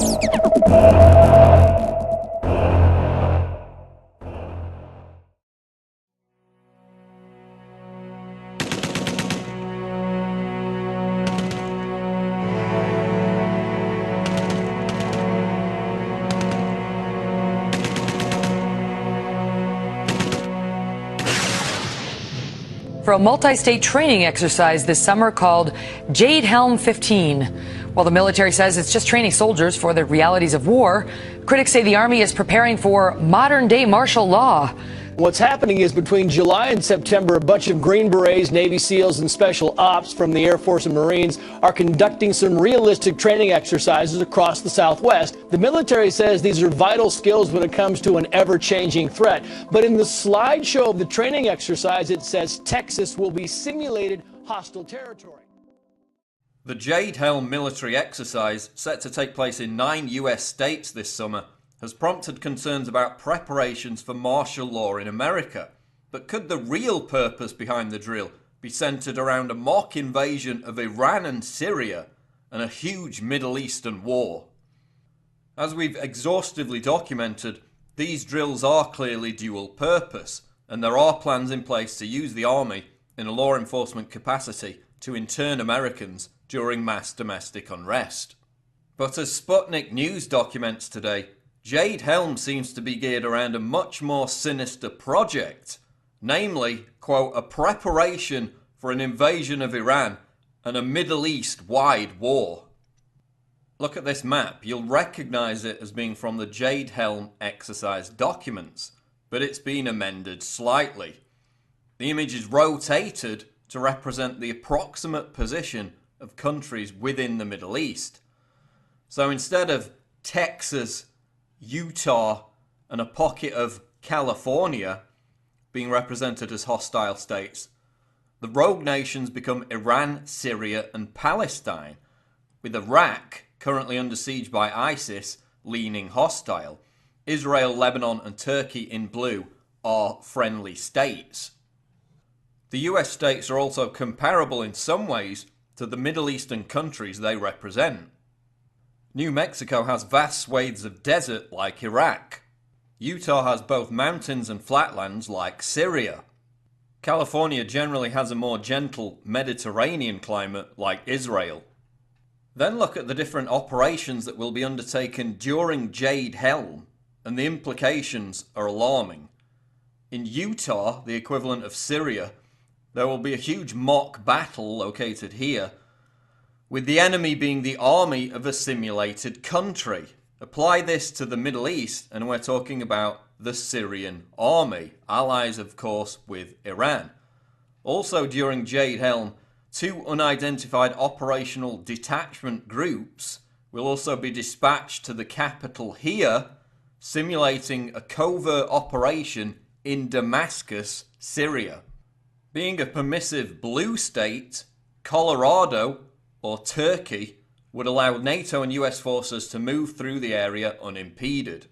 For a multi-state training exercise this summer called Jade Helm 15. While the military says it's just training soldiers for the realities of war, critics say the Army is preparing for modern-day martial law. What's happening is between July and September, a bunch of Green Berets, Navy SEALs, and Special Ops from the Air Force and Marines are conducting some realistic training exercises across the Southwest. The military says these are vital skills when it comes to an ever-changing threat. But in the slideshow of the training exercise, it says Texas will be simulated hostile territory. The Jade Helm military exercise, set to take place in 9 US states this summer, has prompted concerns about preparations for martial law in America. But could the real purpose behind the drill be centred around a mock invasion of Iran and Syria and a huge Middle Eastern war? As we've exhaustively documented, these drills are clearly dual purpose, and there are plans in place to use the Army in a law enforcement capacity to intern Americans during mass domestic unrest. But as Sputnik News documents today, Jade Helm seems to be geared around a much more sinister project, namely, quote, a preparation for an invasion of Iran and a Middle East-wide war. Look at this map. You'll recognise it as being from the Jade Helm exercise documents, but it's been amended slightly. The image is rotated to represent the approximate position of countries within the Middle East. So instead of Texas, Utah, and a pocket of California being represented as hostile states, the rogue nations become Iran, Syria, and Palestine, with Iraq, currently under siege by ISIS, leaning hostile. Israel, Lebanon, and Turkey in blue are friendly states. The US states are also comparable in some ways to the Middle Eastern countries they represent. New Mexico has vast swathes of desert like Iraq. Utah has both mountains and flatlands like Syria. California generally has a more gentle Mediterranean climate like Israel. Then look at the different operations that will be undertaken during Jade Helm, and the implications are alarming. In Utah, the equivalent of Syria, there will be a huge mock battle located here, with the enemy being the army of a simulated country. Apply this to the Middle East, and we're talking about the Syrian army, allies of course with Iran. Also during Jade Helm, 2 unidentified operational detachment groups will also be dispatched to the capital here, simulating a covert operation in Damascus, Syria. Being a permissive blue state, Colorado, or Turkey, would allow NATO and US forces to move through the area unimpeded.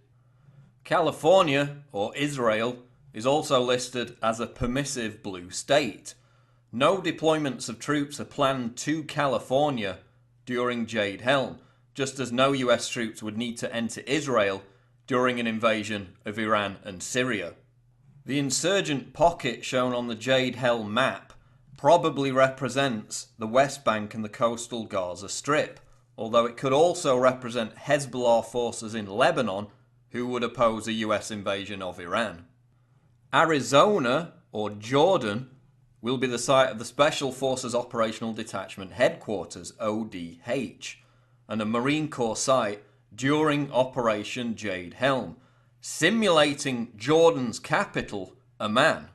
California, or Israel, is also listed as a permissive blue state. No deployments of troops are planned to California during Jade Helm, just as no US troops would need to enter Israel during an invasion of Iran and Syria. The insurgent pocket shown on the Jade Helm map probably represents the West Bank and the coastal Gaza Strip, although it could also represent Hezbollah forces in Lebanon who would oppose a US invasion of Iran. Arizona, or Jordan, will be the site of the Special Forces Operational Detachment Headquarters, ODH, and a Marine Corps site during Operation Jade Helm, simulating Jordan's capital, Amman.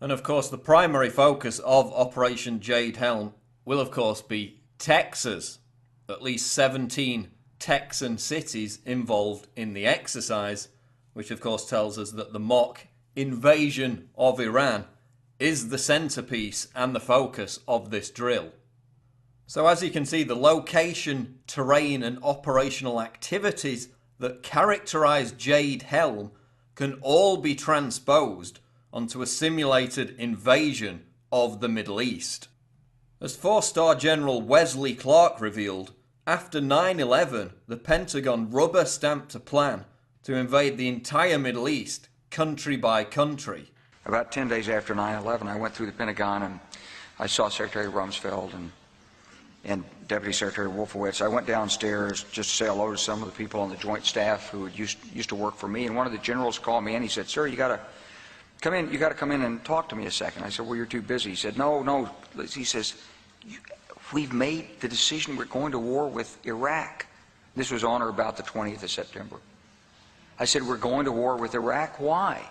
And of course the primary focus of Operation Jade Helm will of course be Texas. At least 17 Texan cities involved in the exercise, which of course tells us that the mock invasion of Iran is the centerpiece and the focus of this drill. So as you can see, the location, terrain and operational activities that characterize Jade Helm can all be transposed onto a simulated invasion of the Middle East. As 4-star General Wesley Clark revealed, After 9/11, the Pentagon rubber-stamped a plan to invade the entire Middle East, country by country. About 10 days after 9/11, I went through the Pentagon and I saw Secretary Rumsfeld and Deputy Secretary Wolfowitz. I went downstairs just to say hello to some of the people on the joint staff who used to work for me, and one of the generals called me and he said, "Sir, you got to come in. You got to come in and talk to me a second." I said, "Well, you're too busy." He said, "No." He says, "We've made the decision. We're going to war with Iraq." This was on or about the 20th of September. I said, "We're going to war with Iraq. Why?"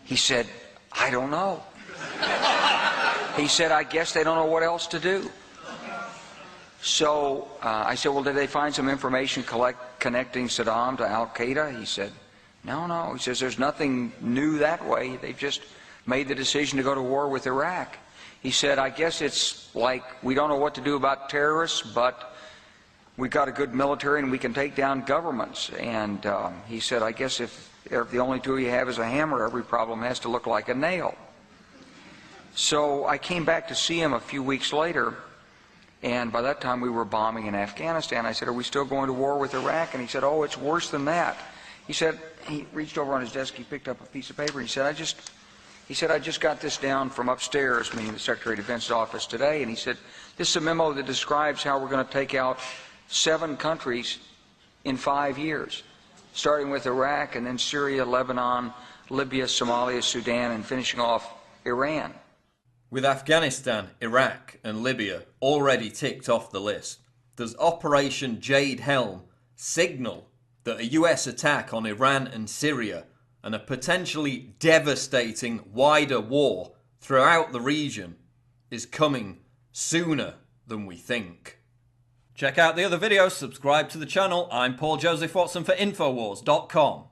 He said, "I don't know." He said, "I guess they don't know what else to do." So I said, "Well, did they find some information connecting Saddam to Al-Qaeda?" He said, No. He says, "There's nothing new that way. They've just made the decision to go to war with Iraq." He said, "I guess it's like we don't know what to do about terrorists, but we've got a good military and we can take down governments." And he said, "I guess if the only tool you have is a hammer, every problem has to look like a nail." So I came back to see him a few weeks later, and by that time we were bombing in Afghanistan. I said, "Are we still going to war with Iraq?" And he said, "Oh, it's worse than that." He said, he reached over on his desk, he picked up a piece of paper, and he said, I just got this down from upstairs, meaning the Secretary of Defense's office today, and he said, "This is a memo that describes how we're going to take out 7 countries in 5 years, starting with Iraq and then Syria, Lebanon, Libya, Somalia, Sudan, and finishing off Iran." With Afghanistan, Iraq and Libya already ticked off the list, does Operation Jade Helm signal that a US attack on Iran and Syria and a potentially devastating wider war throughout the region is coming sooner than we think? Check out the other videos, subscribe to the channel. I'm Paul Joseph Watson for Infowars.com.